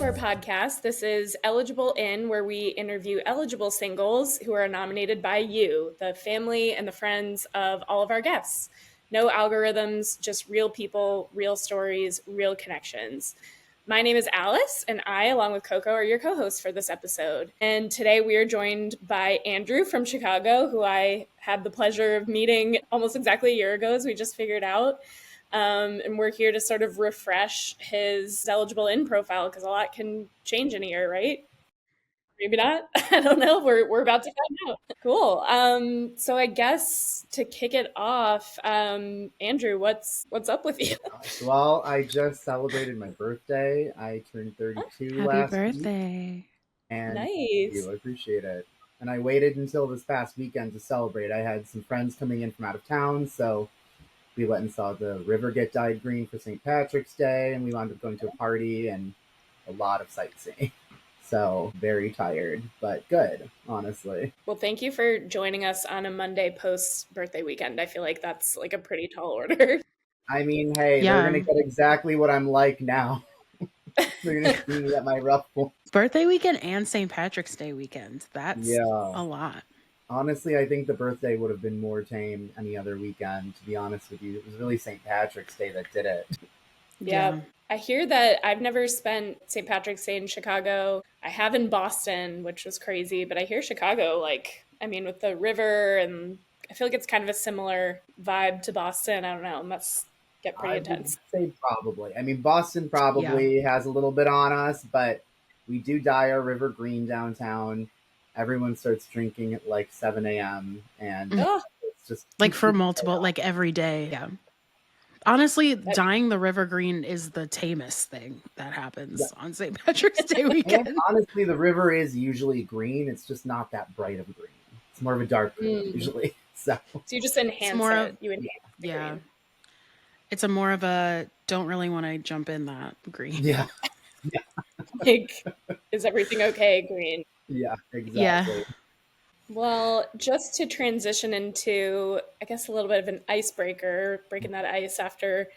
our podcast. This is Eligible In, where we interview eligible singles who are nominated by you, the family and the friends of all of our guests. No algorithms, just real people, real stories, real connections. My name is Alice, and I, along with Coco, are your co-hosts for this episode. And today we are joined by Andrew from Chicago, who I had the pleasure of meeting almost exactly a year ago, as we just figured out. And we're here to sort of refresh his eligible in profile because a lot can change in a year, right? Maybe not. I don't know. We're about to find out. Cool. So I guess to kick it off, Andrew, what's up with you? Well, I just celebrated my birthday. I turned 32 Happy last week, birthday. and thank Nice. you, I appreciate it. And I waited until this past weekend to celebrate. I had some friends coming in from out of town, so we went and saw the river get dyed green for St. Patrick's Day, and we wound up going to a party and a lot of sightseeing. So very tired, but good, honestly. Well, thank you for joining us on a Monday post birthday weekend. I feel like that's like a pretty tall order. I mean, hey, they're gonna get exactly what I'm like now. They're gonna see me at my rough point. Birthday weekend and St. Patrick's Day weekend. That's a lot. Honestly, I think the birthday would have been more tame any other weekend, to be honest with you. It was really St. Patrick's Day that did it. Yeah. I hear that I've never spent St. Patrick's Day in Chicago. I have in Boston, which was crazy, but I hear Chicago, with the river, and I feel like it's kind of a similar vibe to Boston. I don't know. It must get pretty intense. I would say probably. I mean, Boston probably has a little bit on us, but we do dye our river green downtown. Everyone starts drinking at like 7 a.m. and it's just like for multiple, like every day. Yeah. Honestly, dyeing the river green is the tamest thing that happens on St. Patrick's Day weekend. And honestly, the river is usually green. It's just not that bright of a green. It's more of a dark green usually. So you just enhance it. You enhance the green. It's a more of a don't really want to jump in that green. Yeah. Like, is everything okay, green? Yeah, exactly. Yeah. Well, just to transition into, I guess, a little bit of an icebreaker, breaking that ice after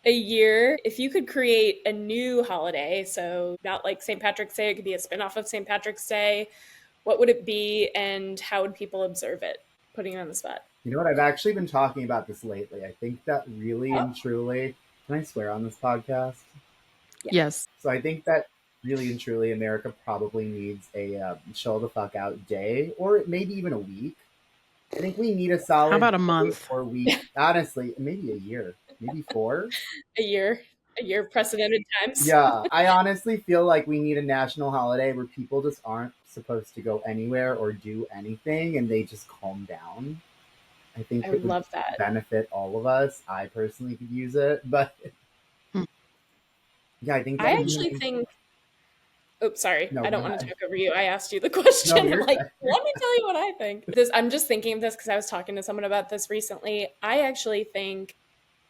a year. If you could create a new holiday, so not like St. Patrick's Day, it could be a spinoff of St. Patrick's Day, what would it be and how would people observe it? Putting you on the spot. You know what? I've actually been talking about this lately. I think that really and truly, can I swear on this podcast? Yes. So I think that really and truly America probably needs a chill the fuck out day, or maybe even a week. I think we need a solid How about a month or week? Honestly, maybe a year, maybe 4. A year of precedented times. Yeah, I honestly feel like we need a national holiday where people just aren't supposed to go anywhere or do anything and they just calm down. I think I would love that. Benefit all of us. I personally could use it, but yeah, I think I actually think. Oops, sorry. No, I don't want to talk over you. I asked you the question. I'm like, let me tell you what I think. I'm just thinking of this because I was talking to someone about this recently. I actually think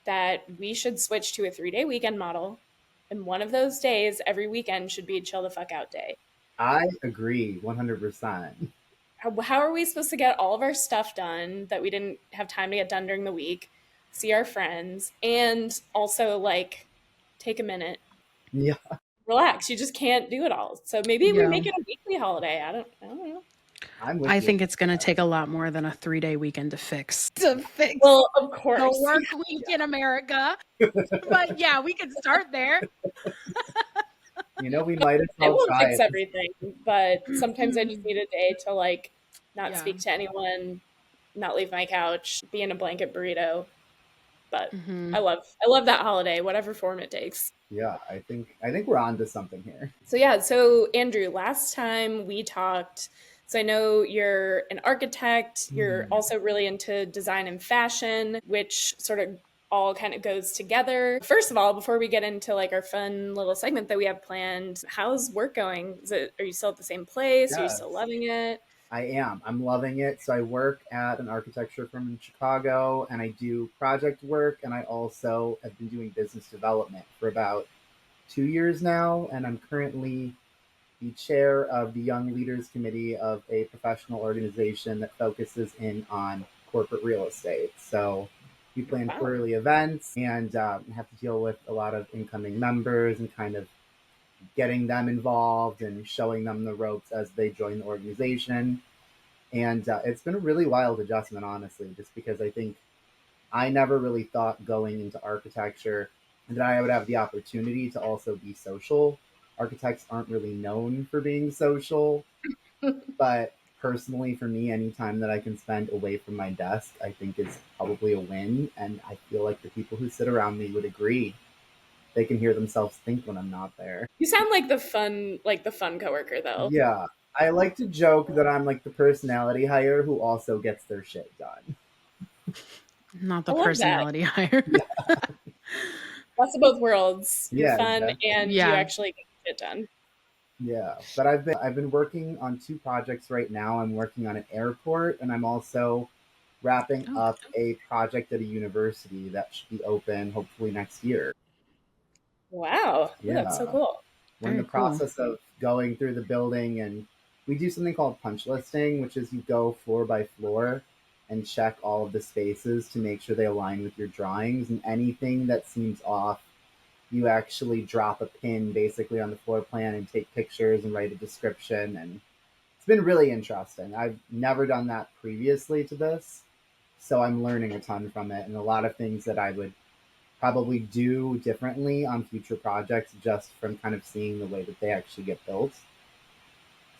that we should switch to a 3-day weekend model, and one of those days every weekend should be a chill the fuck out day. I agree 100%. How are we supposed to get all of our stuff done that we didn't have time to get done during the week, see our friends, and also like take a minute? Yeah. Relax. You just can't do it all. So maybe we make it a weekly holiday. I don't know. I think it's going to take a lot more than a 3-day weekend to fix. Well, of course. The work week in America. But yeah, we could start there. You know, we might as well it won't fix everything, but sometimes I just need a day to like not speak to anyone, not leave my couch, be in a blanket burrito. But I love that holiday, whatever form it takes. Yeah, I think we're on to something here. So Andrew, last time we talked, so I know you're an architect, you're also really into design and fashion, which sort of all kind of goes together. First of all, before we get into like our fun little segment that we have planned, how's work going? Are you still at the same place? Yes. Are you still loving it? I am. I'm loving it. So I work at an architecture firm in Chicago, and I do project work, and I also have been doing business development for about 2 years now, and I'm currently the chair of the Young Leaders Committee of a professional organization that focuses in on corporate real estate. So we plan quarterly events and have to deal with a lot of incoming members and kind of getting them involved and showing them the ropes as they join the organization. And it's been a really wild adjustment, honestly, just because I think I never really thought going into architecture that I would have the opportunity to also be social. Architects aren't really known for being social, but personally, for me, anytime that I can spend away from my desk, I think is probably a win. And I feel like the people who sit around me would agree. They can hear themselves think when I'm not there. You sound like the fun coworker though. Yeah. I like to joke that I'm like the personality hire who also gets their shit done. Not I the love that. personality hire. Yeah. Best of both worlds. You're Yeah, fun exactly. and you Yeah. actually get shit done. Yeah, but I've been working on two projects right now. I'm working on an airport, and I'm also wrapping Oh, up a project at a university that should be open hopefully next year. Wow. Ooh, that's so Yeah, cool. we're in the very cool. process of going through the building, and we do something called punch listing, which is you go floor by floor and check all of the spaces to make sure they align with your drawings, and anything that seems off, you actually drop a pin basically on the floor plan and take pictures and write a description. And it's been really interesting. I've never done that previously to this, so I'm learning a ton from it, and a lot of things that I would probably do differently on future projects just from kind of seeing the way that they actually get built.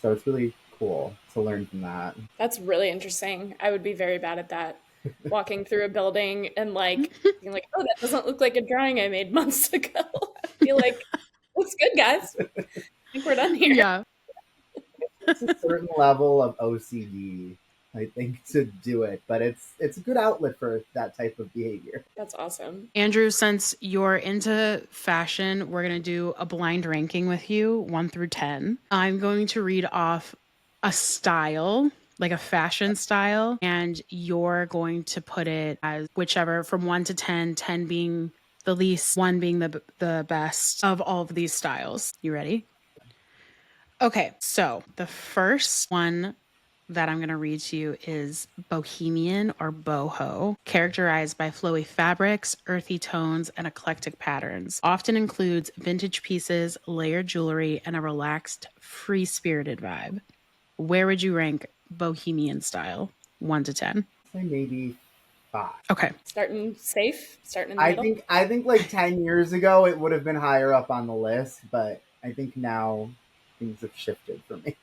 So it's really cool to learn from that. That's really interesting. I would be very bad at that. Walking through a building and like being like, oh, that doesn't look like a drawing I made months ago. I'd be like, looks good, guys. I think we're done here. Yeah. It's a certain level of OCD, I think, to do it, but it's a good outlet for that type of behavior. That's awesome. Andrew, since you're into fashion, we're going to do a blind ranking with you, 1 through 10. I'm going to read off a style, like a fashion style, and you're going to put it as whichever from 1 to 10, 10 being the least, 1 being the best of all of these styles. You ready? Okay, so the first one that I'm going to read to you is bohemian or boho, characterized by flowy fabrics, earthy tones, and eclectic patterns. Often includes vintage pieces, layered jewelry, and a relaxed, free-spirited vibe. Where would you rank bohemian style, 1 to 10? Say maybe 5. Okay. Starting safe, starting in the I middle. think like 10 years ago it would have been higher up on the list, but I think now things have shifted for me.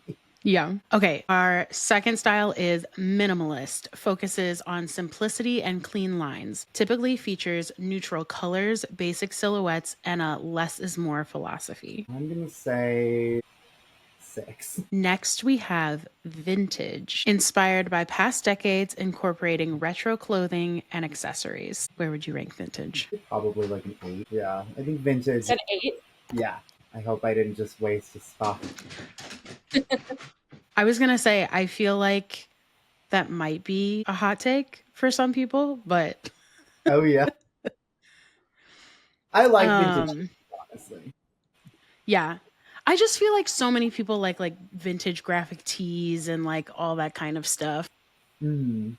Yeah. Okay. Our second style is minimalist, focuses on simplicity and clean lines, typically features neutral colors, basic silhouettes, and a less is more philosophy. I'm gonna say 6. Next, we have vintage, inspired by past decades, incorporating retro clothing and accessories. Where would you rank vintage? Probably like an 8. Yeah, I think vintage. Said 8. Yeah, I hope I didn't just waste his stuff. I was going to say, I feel like that might be a hot take for some people, but Oh yeah, I like vintage, honestly. yeah. I just feel like so many people like vintage graphic tees and like all that kind of stuff. Mm,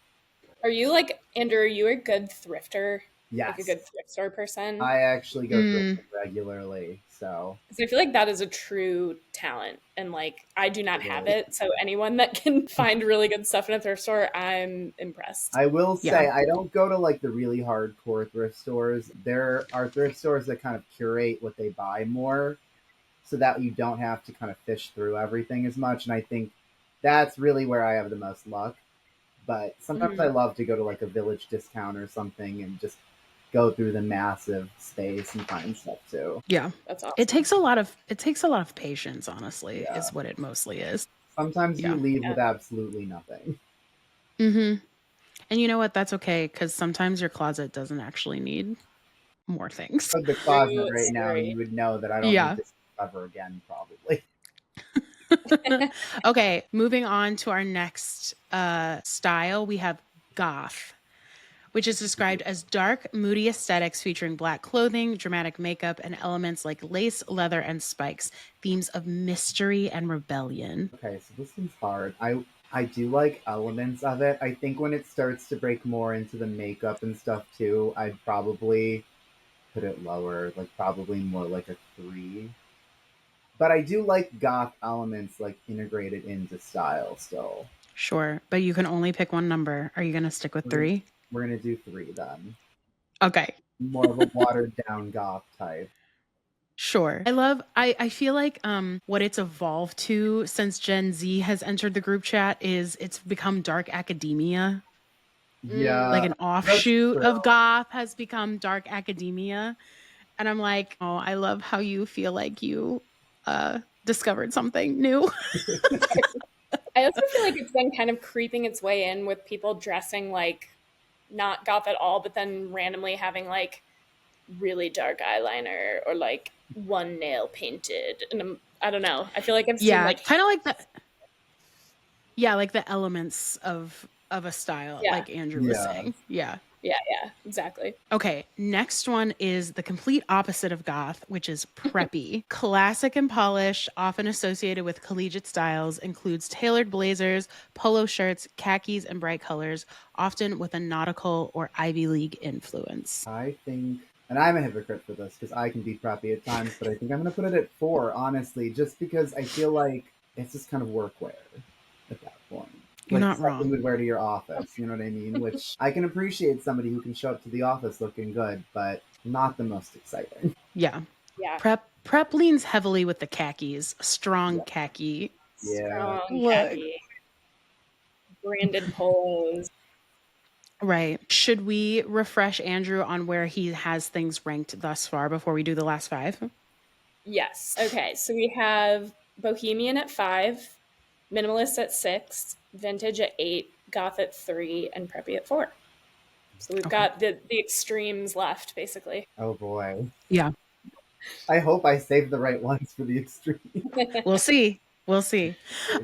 Are you like, Andrew, are you a good thrifter? Like a yes, good thrift store person? I actually go through it regularly, so Because I feel like that is a true talent. And like, I do not have it. So anyone that can find really good stuff in a thrift store, I'm impressed. I will say Yeah. I don't go to like the really hardcore thrift stores. There are thrift stores that kind of curate what they buy more, so that you don't have to kind of fish through everything as much. And I think that's really where I have the most luck. But sometimes I Mhm. love to go to like a village discount or something and just go through the massive space and find stuff too. Yeah. That's awesome. It takes a lot of patience, honestly, Yeah. is what it mostly is. Sometimes you Yeah. leave Yeah. with absolutely nothing. Mhm. And you know what? That's okay cuz sometimes your closet doesn't actually need more things. For the closet True right now, story. you would know that I don't need Yeah. this ever again, probably. Okay, moving on to our next style, we have goth, which is described as dark, moody aesthetics featuring black clothing, dramatic makeup, and elements like lace, leather, and spikes, themes of mystery and rebellion. Okay, so this one's hard. I do like elements of it. I think when it starts to break more into the makeup and stuff too, I'd probably put it lower, like probably more like a 3. But I do like goth elements like integrated into style still. Sure, but you can only pick one number. Are you going to stick with We're gonna, 3? we're gonna do 3 then. Okay. More of a watered down goth type. Sure. I feel like what it's evolved to since Gen Z has entered the group chat is it's become dark academia. Like Yeah, an that's offshoot true. of goth has become dark academia. And I'm like, oh, I love how you feel like you discovered something new. I also feel like it's been kind of creeping its way in with people dressing like not goth at all, but then randomly having like really dark eyeliner or like one nail painted. And I don't know. I feel like I've seen Yeah, like, kind of like like the elements of a style, yeah, like Andrew was Yeah. saying. Yeah. yeah, exactly. Okay, next one is the complete opposite of goth, which is preppy. Classic and polished, often associated with collegiate styles, includes tailored blazers, polo shirts, khakis, and bright colors, often with a nautical or Ivy League influence. I think, and I'm a hypocrite for this because I can be preppy at times, but I think I'm going to put it at 4, honestly, just because I feel like it's just kind of workwear at that point. You're Like not stuff you wrong. would wear to your office, you know what I mean? Which I can appreciate somebody who can show up to the office looking good, but not the most exciting. Yeah. Yeah. Prep leans heavily with the khakis, strong Yeah. khaki. Yeah. Strong Look. khaki, branded polos. Right. Should we refresh Andrew on where he has things ranked thus far before we do the last 5? Yes. Okay. So we have Bohemian at 5, Minimalist at 6, Vintage at 8, Goth at 3, and Preppy at 4. So we've Okay. got the extremes left, basically. Oh boy. Yeah. I hope I saved the right ones for the extreme. We'll see. We'll see.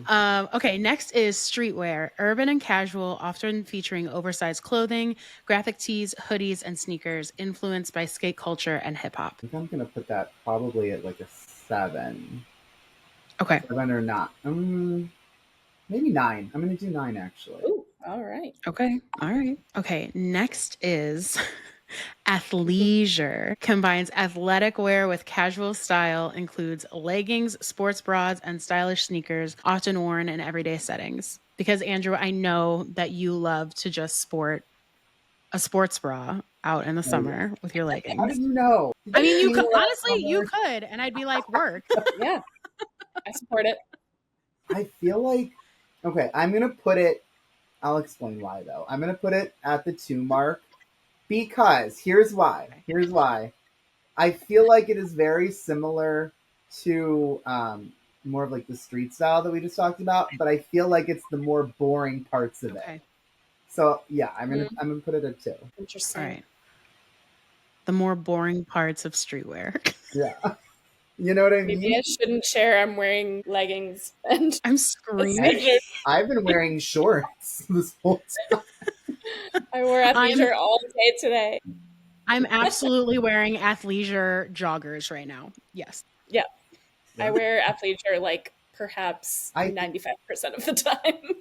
Okay, next is streetwear. Urban and casual, often featuring oversized clothing, graphic tees, hoodies, and sneakers, influenced by skate culture and hip hop. I think I'm going to put that probably at like a 7. Okay. 7 or not. Maybe 9. I'm going to do 9 actually. Ooh, all right. Okay. All right. Okay. Next is athleisure. Combines athletic wear with casual style, includes leggings, sports bras, and stylish sneakers, often worn in everyday settings. Because, Andrew, I know that you love to just sport a sports bra out in the Oh, yeah. summer with your How leggings. did you know? I mean, you See could me last honestly, you summer? could, and I'd be like, work. Yeah, I support it. I feel like, okay, I'm going to put it, I'll explain why though. I'm going to put it at the 2 mark because here's why. Here's why. I feel like it is very similar to more of like the street style that we just talked about, but I feel like it's the more boring parts of it. Okay. So yeah, I'm gonna put it at 2. Interesting. All right. The more boring parts of streetwear. Yeah, you know what I Maybe mean. I shouldn't share. I'm wearing leggings and I'm screaming. sneakers. I've been wearing shorts this whole time. I wore athleisure all day today. I'm absolutely wearing athleisure joggers right now. Yes. Yeah, I Yeah. wear athleisure like perhaps I 95% of the time.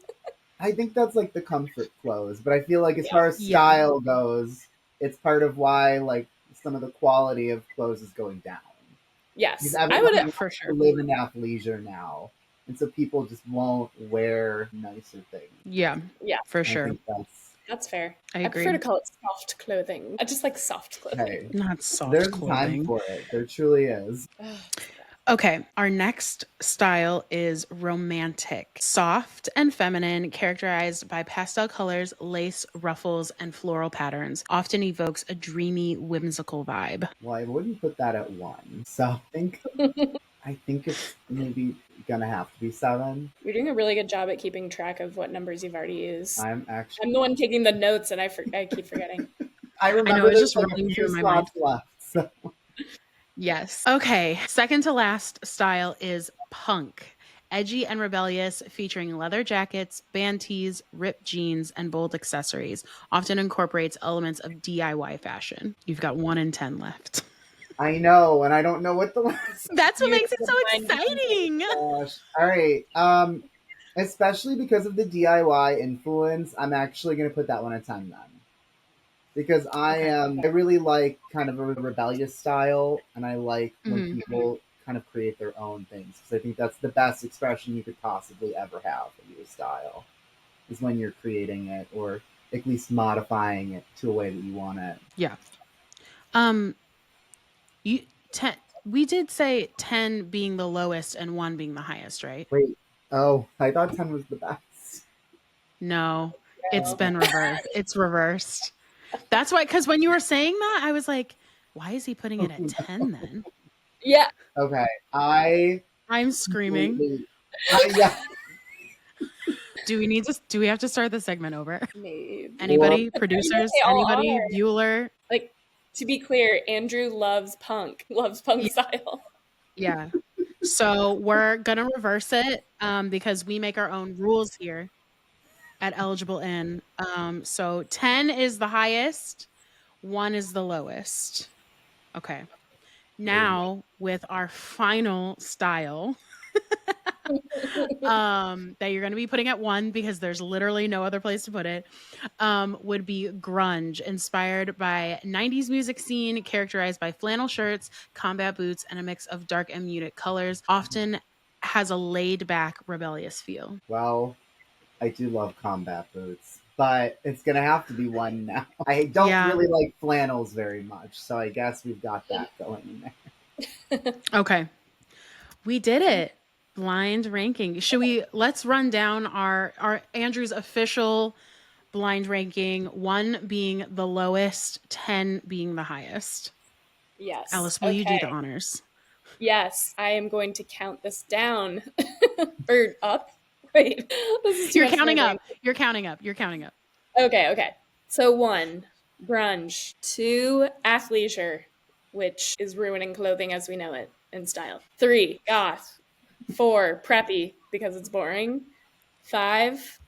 I think that's like the comfort clothes, but I feel like as Yeah. far as Yeah. style goes, it's part of why like some of the quality of clothes is going down. Yes, Because I everyone would. wants For to sure. live in athleisure now, and so people just won't wear nicer things. Yeah. Yeah. For I sure. think That's fair. I I agree. prefer to call it soft clothing. I just like soft clothing. hey, Not soft there's a time clothing. for it. There truly is. Ugh. Okay, our next style is romantic. Soft and feminine, characterized by pastel colors, lace, ruffles, and floral patterns, often evokes a dreamy, whimsical vibe. Well, I wouldn't put that at 1. So I think it's maybe gonna have to be 7. You're doing a really good job at keeping track of what numbers you've already used. I'm actually I'm the one taking the notes, and I keep forgetting. I I know, remember it's there's just like running 2 through my mind. slots left. So Yes. Okay, second to last style is punk. Edgy and rebellious, featuring leather jackets, band tees, ripped jeans, and bold accessories. Often incorporates elements of DIY fashion. You've got 1 in 10 left. I know, and I don't know what the last. That's what You're makes it so the blind exciting. Gosh. All right. Especially because of the DIY influence, I'm actually gonna put that one at 10 then. Because I Okay. I really like kind of a rebellious style, and I like when Mhm. people kind of create their own things. Because I think that's the best expression you could possibly ever have of your style, is when you're creating it or at least modifying it to a way that you want it. Yeah. Um, you 10. We did say 10 being the lowest and 1 being the highest, right? Wait, oh, I thought 10 was the best. No, it's No. been reversed. It's reversed. That's why, because when you were saying that, I was like, why is he putting it at 10 then? Yeah. Okay, I I'm screaming. completely, yeah, Do we have to start the segment over? Maybe. or Anybody? Maybe Producers? they all Anybody? are. Bueller? Like, to be clear, Andrew loves punk. Loves punk Yeah. style. Yeah. So we're gonna reverse it because we make our own rules here at Eligible In. So 10 is the highest, 1 is the lowest. Okay. Now with our final style that you're going to be putting at 1 because there's literally no other place to put it, would be grunge, inspired by 90s music scene characterized by flannel shirts, combat boots, and a mix of dark and muted colors. Often has a laid back, rebellious feel. well, I do love combat boots, but it's gonna have to be one now. I don't Yeah. really like flannels very much, so I guess we've got that going in there. Okay. We did it. Blind ranking. Let's run down our Andrew's official blind ranking, 1 being the lowest, 10 being the highest. Yes. Alice, will you do the honors? Yes, I am going to count this down or up. Wait, this is too You're much counting for my up. You're counting up. You're counting up. brain. Okay. So 1, grunge. 2, athleisure, which is ruining clothing as we know it in style. 3, goth. 4, preppy because it's boring. 5,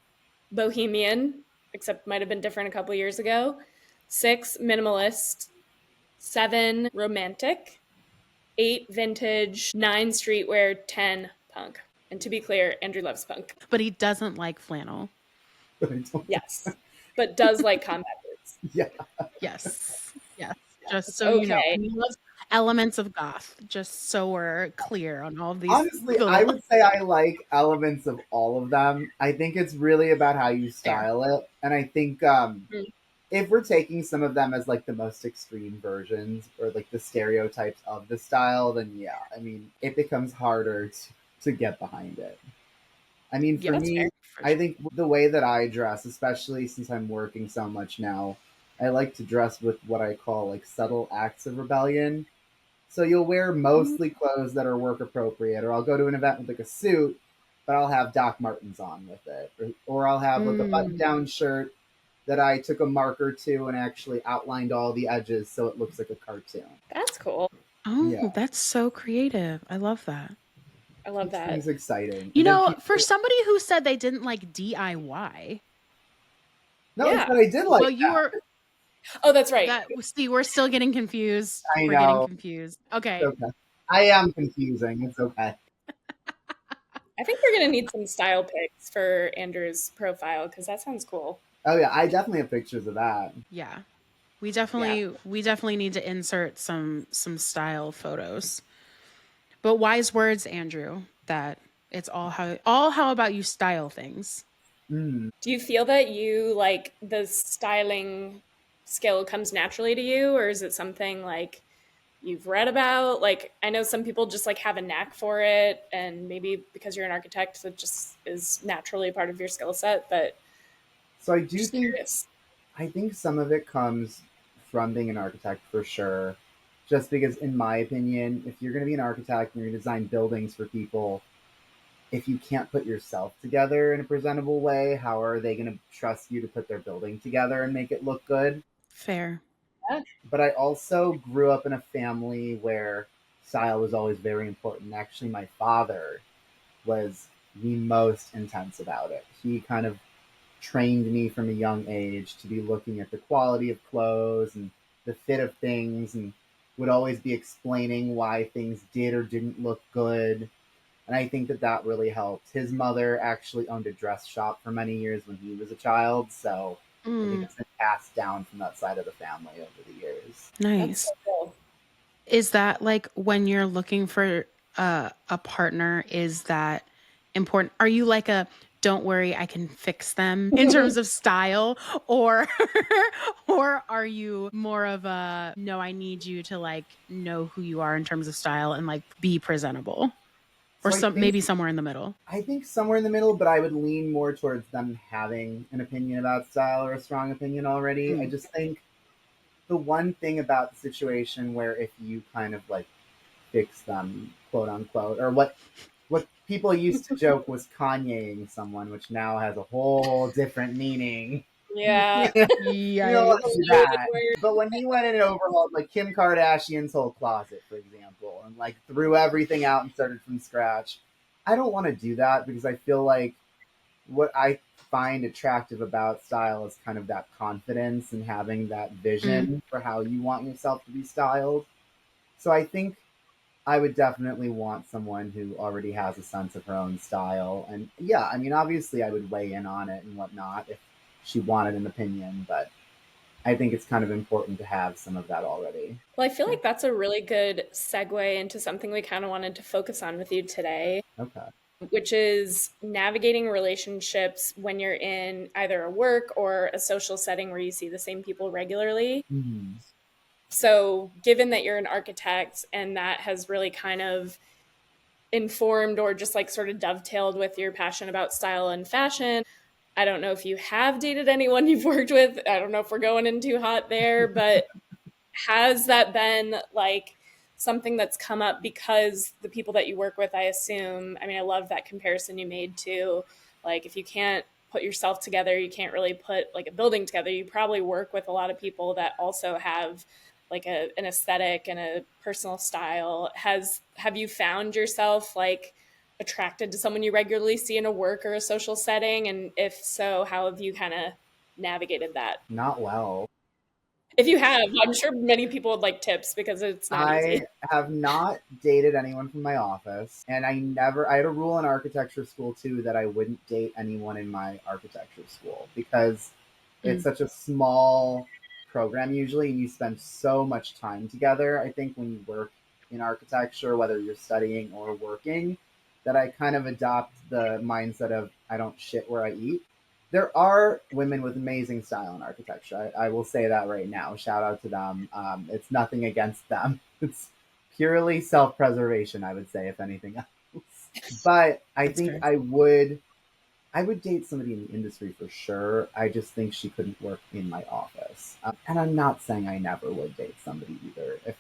bohemian, except might have been different a couple years ago. 6, minimalist. 7, romantic. 8, vintage. 9, streetwear. 10, punk. And to be clear, Andrew loves punk. But he doesn't like flannel. Yes, but does like combat boots. Yeah. Yes. Yes. Just so you know. Okay. And he loves elements of goth, just so we're clear on all of these. Honestly, I would say I like elements of all of them. I think it's really about how you style it. And I think if we're taking some of them as like the most extreme versions or like the stereotypes of the style, then yeah, I mean, it becomes harder to get behind it. I mean, for Yeah, me, fair. I think the way that I dress, especially since I'm working so much now, I like to dress with what I call like subtle acts of rebellion. So you'll wear mostly clothes that are work appropriate, or I'll go to an event with like a suit, but I'll have Doc Martens on with it, or I'll have like a button-down shirt that I took a marker to and actually outlined all the edges so it looks like a cartoon. That's cool. Oh, Yeah. that's so creative. I love that. I love that. It's exciting. You And then know, people- for somebody who said they didn't like DIY, no, Yeah. but I did like well, you that. were Oh, that's right. that. See, we're still getting confused. I We're know. getting confused. Okay. It's okay. I am confusing. It's okay. I think we're gonna need some style pics for Andrew's profile because that sounds cool. Oh yeah, I definitely have pictures of that. Yeah. We definitely need to insert some style photos. But wise words, Andrew, that it's all how about you style things. Mm. Do you feel that you like the styling skill comes naturally to you, or is it something like you've read about? Like, I know some people just like have a knack for it, and maybe because you're an architect, it just is naturally part of your skill set. But So I do just think curious. I think some of it comes from being an architect for sure. Just because, in my opinion, if you're going to be an architect and you're going to design buildings for people, if you can't put yourself together in a presentable way, how are they going to trust you to put their building together and make it look good? Fair. But I also grew up in a family where style was always very important. Actually, my father was the most intense about it. He kind of trained me from a young age to be looking at the quality of clothes and the fit of things, and would always be explaining why things did or didn't look good. And I think that that really helped. His mother actually owned a dress shop for many years when he was a child, so I think it's been passed down from that side of the family over the years. Nice. That's so cool. Is that like when you're looking for a partner is that important? Are you like a don't worry, I can fix them in terms of style, or or are you more of a no, I need you to like know who you are in terms of style and like be presentable, or So some maybe somewhere in the middle? I think somewhere in the middle, but I would lean more towards them having an opinion about style or a strong opinion already. I Mm. just think the one thing about the situation where if you kind of like fix them, quote unquote, or what people used to joke was Kanyeing someone, which now has a whole different meaning. Yeah. You don't want to Yikes. do that. But when he went in and overhauled like Kim Kardashian's whole closet, for example, and like threw everything out and started from scratch, I don't want to do that because I feel like what I find attractive about style is kind of that confidence and having that Mm. vision for how you want yourself to be styled. So I think I would definitely want someone who already has a sense of her own style. And yeah, I mean, obviously, I would weigh in on it and whatnot if she wanted an opinion, but I think it's kind of important to have some of that already. Well, I feel like that's a really good segue into something we kind of wanted to focus on with you today, Okay. which is navigating relationships when you're in either a work or a social setting where you see the same people regularly. Mm-hmm. So, given that you're an architect and that has really kind of informed or just like sort of dovetailed with your passion about style and fashion, I don't know if you have dated anyone you've worked with. I don't know if we're going in too hot there, but has that been like something that's come up because the people that you work with, I assume, I mean, I love that comparison you made to like, if you can't put yourself together, you can't really put like a building together. You probably work with a lot of people that also have like an aesthetic and a personal style. Have you found yourself like attracted to someone you regularly see in a work or a social setting? And if so, how have you kind of navigated that? Not well. If you have, I'm sure many people would like tips because it's not I easy. have not dated anyone from my office, and I had a rule in architecture school too that I wouldn't date anyone in my architecture school because it's Mm. such a small program usually, and you spend so much time together. I think when you work in architecture, whether you're studying or working, that I kind of adopt the mindset of I don't shit where I eat. There are women with amazing style in architecture. I will say that right now. Shout out to them. It's nothing against them. It's purely self preservation, I would say, if anything else. But I That's think fair. I would date somebody in the industry for sure. I just think she couldn't work in my office. And I'm not saying I never would date somebody either. If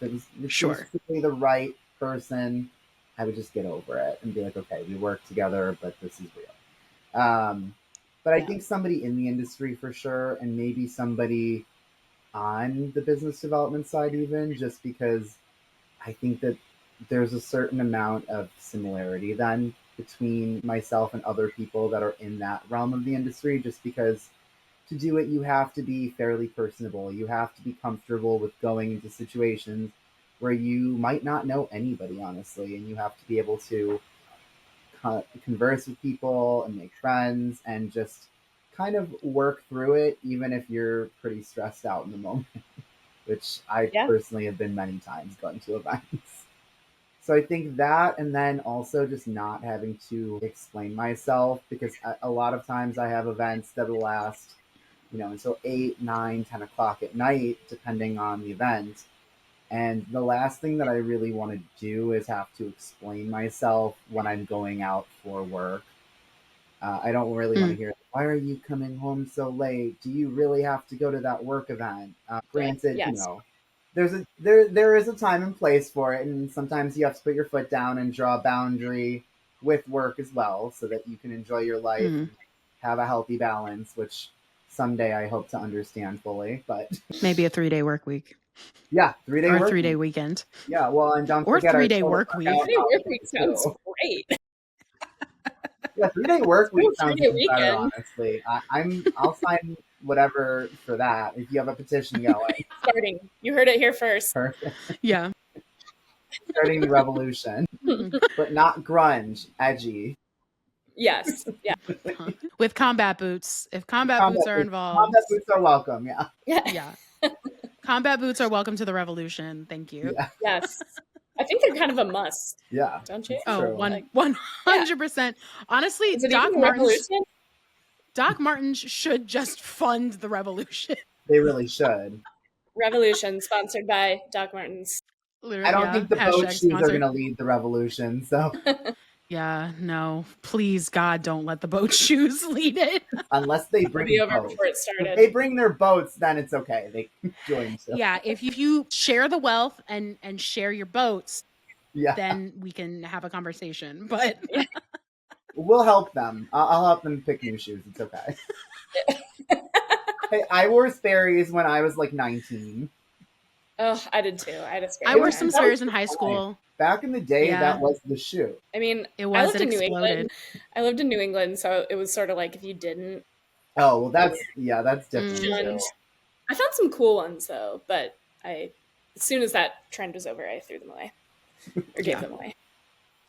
she was Sure. really the right person, I would just get over it and be like, okay, we work together, but this is real. But I Yeah. think somebody in the industry for sure, and maybe somebody on the business development side, even just because I think that there's a certain amount of similarity then between myself and other people that are in that realm of the industry, just because to do it, you have to be fairly personable. You have to be comfortable with going into situations where you might not know anybody, honestly, and you have to be able to converse with people and make friends and just kind of work through it, even if you're pretty stressed out in the moment, which I Yeah. personally have been many times going to events. So I think that, and then also just not having to explain myself because a lot of times I have events that will last, until 8, 9, 10 o'clock at night, depending on the event. And the last thing that I really want to do is have to explain myself when I'm going out for work. I don't really want to Mm. hear, why are you coming home so late? Do you really have to go to that work event? Granted, Yes. there is a time and place for it, and sometimes you have to put your foot down and draw a boundary with work as well, so that you can enjoy your life Mm. and have a healthy balance, which someday I hope to understand fully. But Maybe a 3-day work week yeah, 3 day or a work 3-day week. week. Yeah, well, and don't Or forget our 3-day total work workout week. 3-day work week holidays sounds too. great. Yeah, 3 day work week Ooh, sounds 3-day even better, weekend. honestly. I'll sign whatever for that if you have a petition going. Starting. You heard it here first. Perfect. Yeah. Starting the revolution, Mm. but not grunge, edgy. Yes. Yeah. With combat boots. If combat Combat boots are boots. Combat involved, boots are welcome. Yeah, Yeah. yeah. Combat boots are welcome to the revolution. Thank you. yeah. Yes. I think they're kind of a must, Yeah. don't you? It's Oh, true. one 100%. Honestly, Is it even the revolution? Doc Martens should just fund the revolution. They really should. Revolution sponsored by Doc Martens. I don't think the boat Hashtag shoes are sponsored. going to lead the revolution. So Yeah, no. Please, God, don't let the boat shoes lead it. unless they It'll bring be over boats. before it If started. they bring their boats, then it's okay. They can join too. Yeah, if you share the wealth and share your boats, Yeah. then we can have a conversation. But We'll help them. I'll help them pick new shoes. It's okay. Hey, I wore Sperry's when I was like 19. Oh, I did too. I had a I Sperry. wore some Sperry's in high school. Back in the day, Yeah. that was the shoe. I mean, It I was. lived It in New exploded. England. I lived in New England, so it was sort of like if you didn't. Oh, well, that's different Shunned. too. I found some cool ones though, but as soon as that trend was over, I threw them away or gave them away.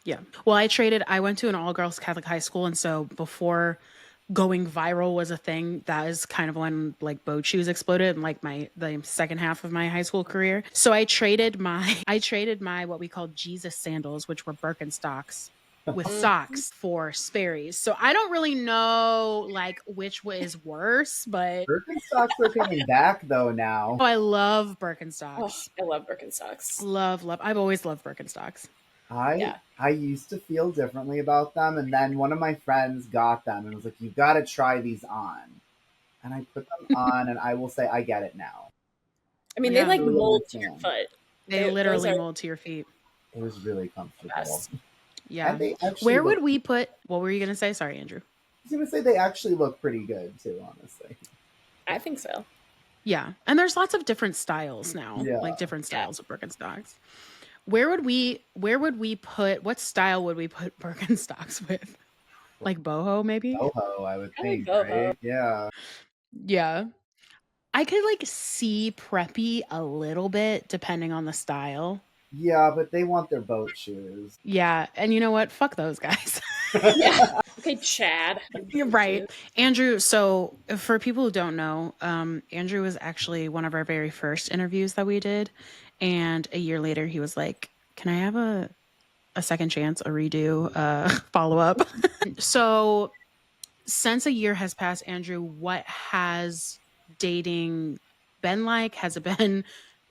Yeah. Well, I went to an all-girls Catholic high school, and so before going viral was a thing, that is kind of when like boat shoes exploded in like the second half of my high school career. So I traded my what we called Jesus sandals, which were Birkenstocks with socks for Sperry's. So I don't really know like which is worse, but Birkenstocks are coming back though now. I love Oh, Birkenstocks. I love Birkenstocks. Love. I've always loved Birkenstocks. I used to feel differently about them, and then one of my friends got them and was like, "You got to try these on." And I put them on, and I will say I get it now. I mean, Yeah. they like Really mold to your understand. foot. They those literally are mold to your feet. It was really comfortable. best. Yeah. And they actually Where look, would we put? What were you gonna say? Sorry, Andrew. I was gonna say they actually look pretty good too, honestly. I think so. Yeah, and there's lots of different styles now, Yeah. like different styles of Birkenstocks. Where would we put? What style would we put Birkenstocks with? Like boho, maybe. Boho, I would I like think, boho. right? Yeah. Yeah, I could like see preppy a little bit depending on the style. Yeah, but they want their boat shoes. Yeah, and you know what? Fuck those guys. Yeah. Okay, Chad. You're right. Andrew, so for people who don't know, Andrew was actually one of our very first interviews that we did. And a year later, he was like, can I have a second chance, a redo, follow up? So since a year has passed, Andrew, what has dating been like? Has it been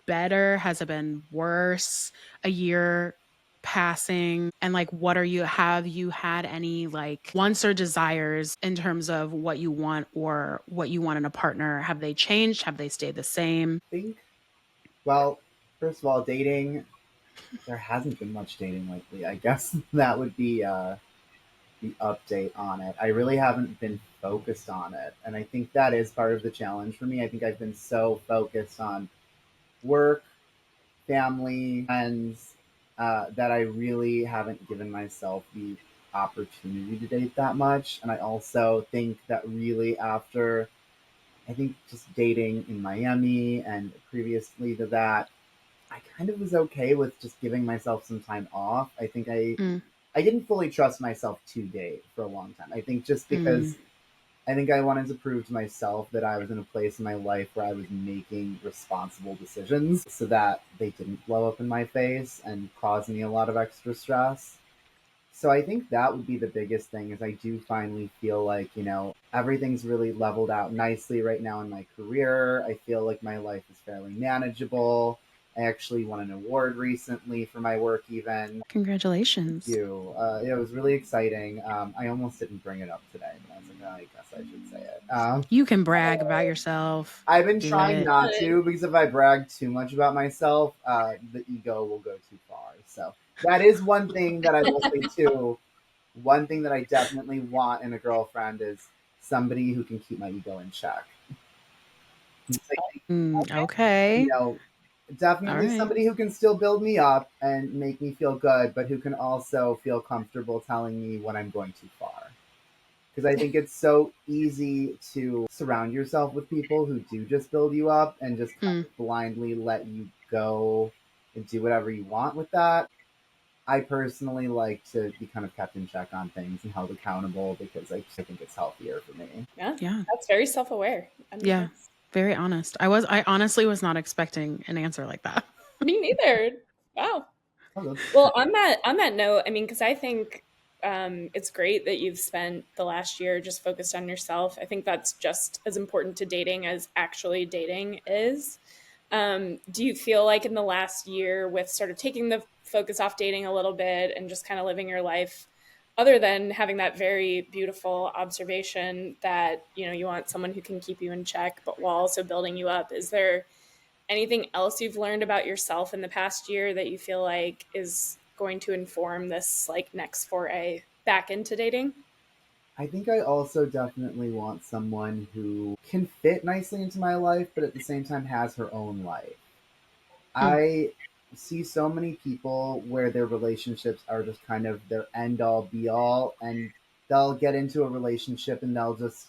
better? Has it been worse? A year passing, and like have you had any like wants or desires in terms of what you want or what you want in a partner? Have they changed? Have they stayed the same? Well, first of all, dating, there hasn't been much dating lately. I guess that would be the update on it. I really haven't been focused on it. And I think that is part of the challenge for me. I think I've been so focused on work, family, friends, that I really haven't given myself the opportunity to date that much. And I also think that really after, I think just dating in Miami and previously to that, I kind of was okay with just giving myself some time off. I think I didn't fully trust myself to date for a long time. I think just because I think I wanted to prove to myself that I was in a place in my life where I was making responsible decisions so that they didn't blow up in my face and cause me a lot of extra stress. So I think that would be the biggest thing is I do finally feel like, everything's really leveled out nicely right now in my career. I feel like my life is fairly manageable. I actually won an award recently for my work even. Congratulations. Thank you. It was really exciting. I almost didn't bring it up today, but I was like, I guess I should say it. You can brag about yourself. I've been Do trying it. not to because if I brag too much about myself, the ego will go too far. So that is one thing that I will say too. One thing that I definitely want in a girlfriend is somebody who can keep my ego in check. It's like, Okay. definitely All right. somebody who can still build me up and make me feel good, but who can also feel comfortable telling me when I'm going too far. Because I think it's so easy to surround yourself with people who do just build you up and just kind of blindly let you go and do whatever you want with that. I personally like to be kind of kept in check on things and held accountable because I think it's healthier for me. Yeah. That's very self-aware. Yeah. Very honest. I honestly was not expecting an answer like that. Me neither. Wow. Well, on that note, I mean, because I think it's great that you've spent the last year just focused on yourself. I think that's just as important to dating as actually dating is. Do you feel like in the last year, with sort of taking the focus off dating a little bit and just kind of living your life, other than having that very beautiful observation that you want someone who can keep you in check, but while also building you up, is there anything else you've learned about yourself in the past year that you feel like is going to inform this like next foray back into dating? I think I also definitely want someone who can fit nicely into my life, but at the same time has her own life. Mm. I see so many people where their relationships are just kind of their end all be all, and they'll get into a relationship and they'll just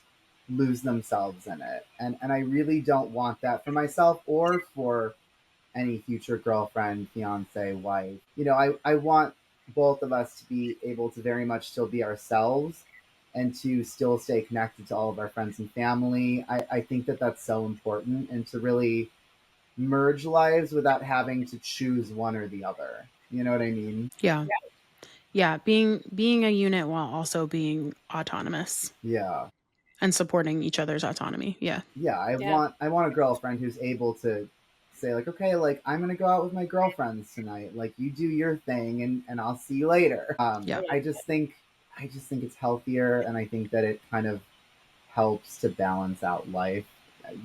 lose themselves in it. And I really don't want that for myself or for any future girlfriend, fiance, wife. I want both of us to be able to very much still be ourselves and to still stay connected to all of our friends and family. I think that that's so important, and to really merge lives without having to choose one or the other. You know what I mean? Yeah. Yeah. Being a unit while also being autonomous Yeah. and supporting each other's autonomy. Yeah. Yeah, I Yeah. want I want a girlfriend who's able to say like, okay, like I'm gonna go out with my girlfriends tonight. Like you do your thing, and I'll see you later. Yeah. I just think it's healthier, and I think that it kind of helps to balance out life.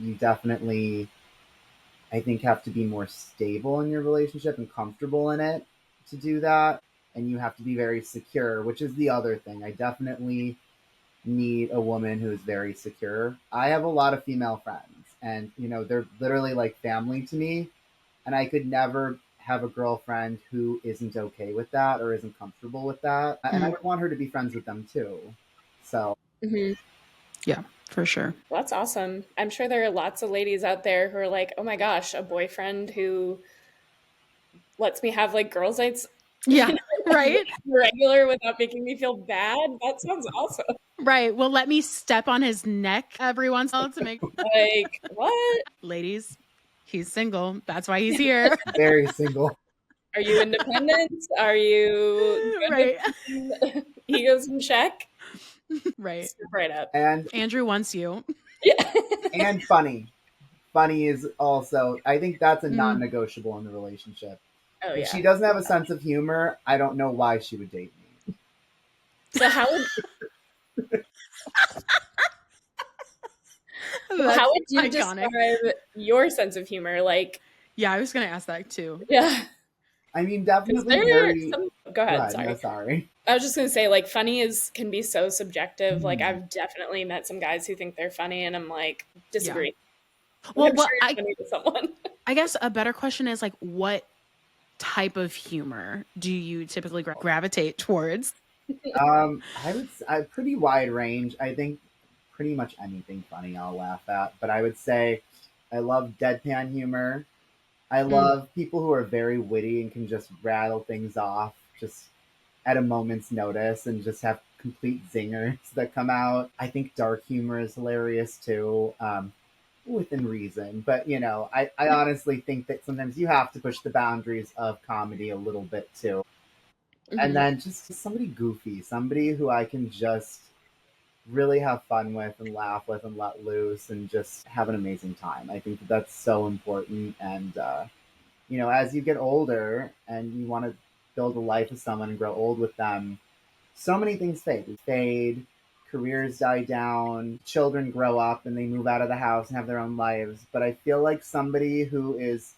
You definitely, I think, have to be more stable in your relationship and comfortable in it to do that. And you have to be very secure, which is the other thing. I definitely need a woman who is very secure. I have a lot of female friends, and they're literally like family to me, and I could never have a girlfriend who isn't okay with that or isn't comfortable with that. And I Mm. would want her to be friends with them too. So, Hmm. Yeah, for sure. Well, that's awesome. I'm sure there are lots of ladies out there who are like, oh my gosh, a boyfriend who lets me have like girls' nights Yeah. Right. regular without making me feel bad. That sounds awesome. Right. Well, let me step on his neck every once in a while to make Like, what? ladies, he's single. That's why he's here. very single. Are you independent? Are you good with Right. keeping egos in check? Right. Step right up. and Andrew wants you. Yeah. and funny. Funny is also, I think that's a Mm. non-negotiable in the relationship. Oh If yeah. she doesn't have a sense of humor, I don't know why she would date me. So how That's would you iconic. describe your sense of humor? Like, Yeah, I was going to ask that too. yeah, I mean, because definitely there are very. some. Go Go ahead. ahead. No, Sorry. sorry. I was just gonna say, like, funny is can be so subjective. Like, Hmm. I've definitely met some guys who think they're funny, and I'm like, Yeah. disagree. Like, Well, I'm sure you're funny to someone. I guess a better question is like, what type of humor do you typically gravitate towards? I pretty wide range. I think pretty much anything funny I'll laugh at. But I would say I love deadpan humor. I Mm. love people who are very witty and can just rattle things off just at a moment's notice and just have complete zingers that come out. I think dark humor is hilarious too, within reason. But I honestly think that sometimes you have to push the boundaries of comedy a little bit too. And Hmm. then just somebody goofy, somebody who I can just really have fun with and laugh with and let loose and just have an amazing time. I think that that's so important. And as you get older and you want to build a life with someone and grow old with them, so many things fade. We fade, careers die down, children grow up and they move out of the house and have their own lives. But I feel like somebody who is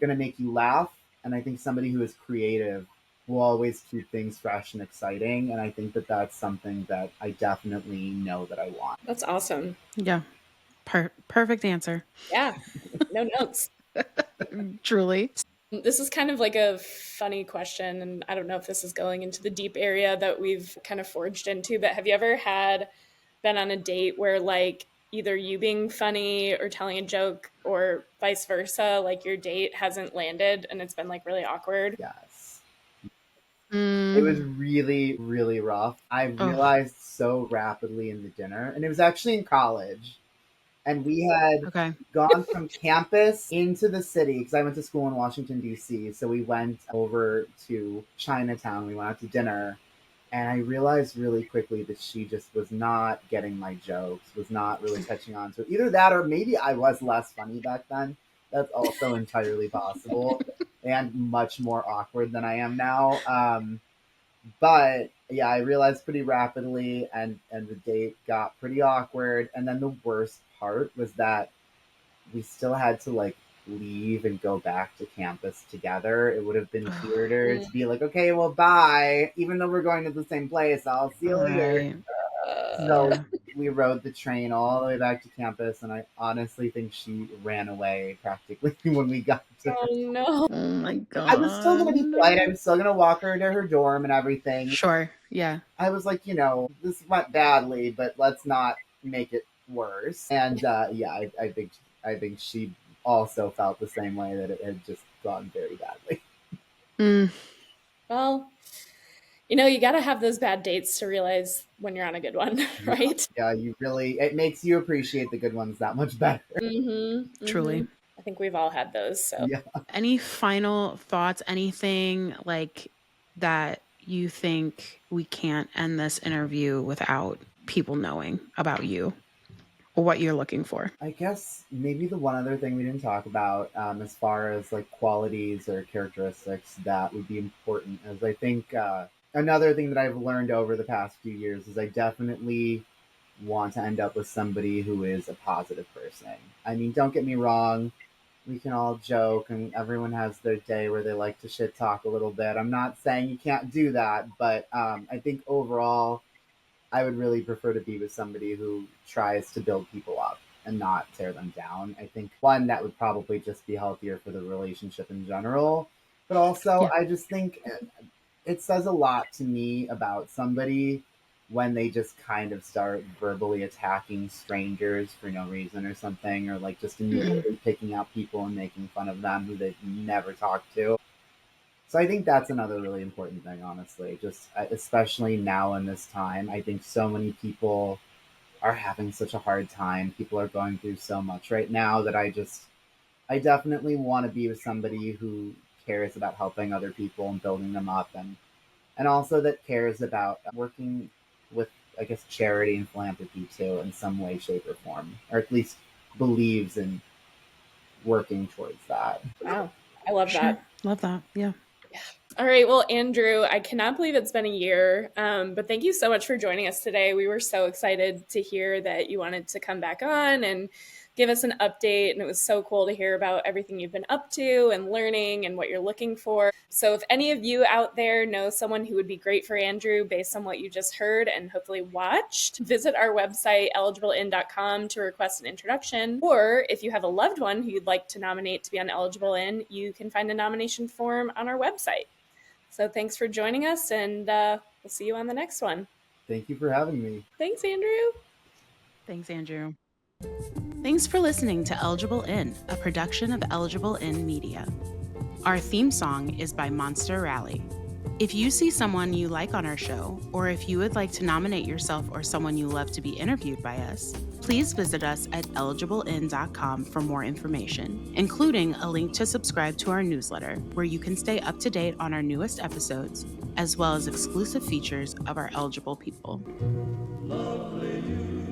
going to make you laugh, and I think somebody who is creative will always keep things fresh and exciting. And I think that that's something that I definitely know that I want. That's awesome. Yeah. Perfect answer. Yeah, no notes. Truly. This is kind of like a funny question, and I don't know if this is going into the deep area that we've kind of forged into, but have you ever been on a date where like either you being funny or telling a joke or vice versa, like your date hasn't landed and it's been like really awkward? Yes. It was Mm. really, really rough. I Oh. realized so rapidly in the dinner, and it was actually in college. And we had Okay. gone from campus into the city because I went to school in Washington, D.C. So we went over to Chinatown. We went out to dinner. And I realized really quickly that she just was not getting my jokes, was not really catching on to it. Either that or maybe I was less funny back then. That's also entirely possible and much more awkward than I am now. But yeah, I realized pretty rapidly, and the date got pretty awkward. And then the worst part was that we still had to like leave and go back to campus together. It would have been weirder to be like, okay, well, bye. Even though we're going to the same place, I'll see you later. Right. So Yeah. we rode the train all the way back to campus, and I honestly think she ran away practically when we got to. Oh no. Oh my I was still God. gonna be polite. I was still gonna walk her to her dorm and everything. Sure. Yeah. I was like, this went badly, but let's not make it worse. And yeah, I think she also felt the same way, that it had just gone very badly. Mm. Well, you got to have those bad dates to realize when you're on a good one, right? Yeah, it makes you appreciate the good ones that much better. Truly. I think we've all had those. So Yeah. Any final thoughts? Anything like that you think we can't end this interview without people knowing about you or what you're looking for? I guess maybe the one other thing we didn't talk about, as far as like qualities or characteristics that would be important, is I think another thing that I've learned over the past few years is I definitely want to end up with somebody who is a positive person. I mean, don't get me wrong, we can all joke and everyone has their day where they like to shit talk a little bit. I'm not saying you can't do that, but I think overall, I would really prefer to be with somebody who tries to build people up and not tear them down. I think one, that would probably just be healthier for the relationship in general. But also, Yeah. I just think it says a lot to me about somebody when they just kind of start verbally attacking strangers for no reason or something, or like just immediately picking out people and making fun of them who they've never talked to. So I think that's another really important thing, honestly. Just especially now in this time, I think so many people are having such a hard time. People are going through so much right now that I definitely want to be with somebody who cares about helping other people and building them up, and also that cares about working with, I guess, charity and philanthropy too in some way, shape, or form, or at least believes in working towards that. wow, I love that. Love that. Yeah. All right. Well, Andrew, I cannot believe it's been a year, but thank you so much for joining us today. We were so excited to hear that you wanted to come back on and give us an update. And it was so cool to hear about everything you've been up to and learning and what you're looking for. So if any of you out there know someone who would be great for Andrew based on what you just heard and hopefully watched, visit our website, eligiblein.com, to request an introduction. Or if you have a loved one who you'd like to nominate to be on Eligible In, you can find a nomination form on our website. So thanks for joining us, and we'll see you on the next one. Thank you for having me. Thanks, Andrew. Thanks, Andrew. Thanks for listening to Eligible In, a production of Eligible In Media. Our theme song is by Monster Rally. If you see someone you like on our show, or if you would like to nominate yourself or someone you love to be interviewed by us, please visit us at eligiblein.com for more information, including a link to subscribe to our newsletter, where you can stay up to date on our newest episodes, as well as exclusive features of our eligible people. Lovely you.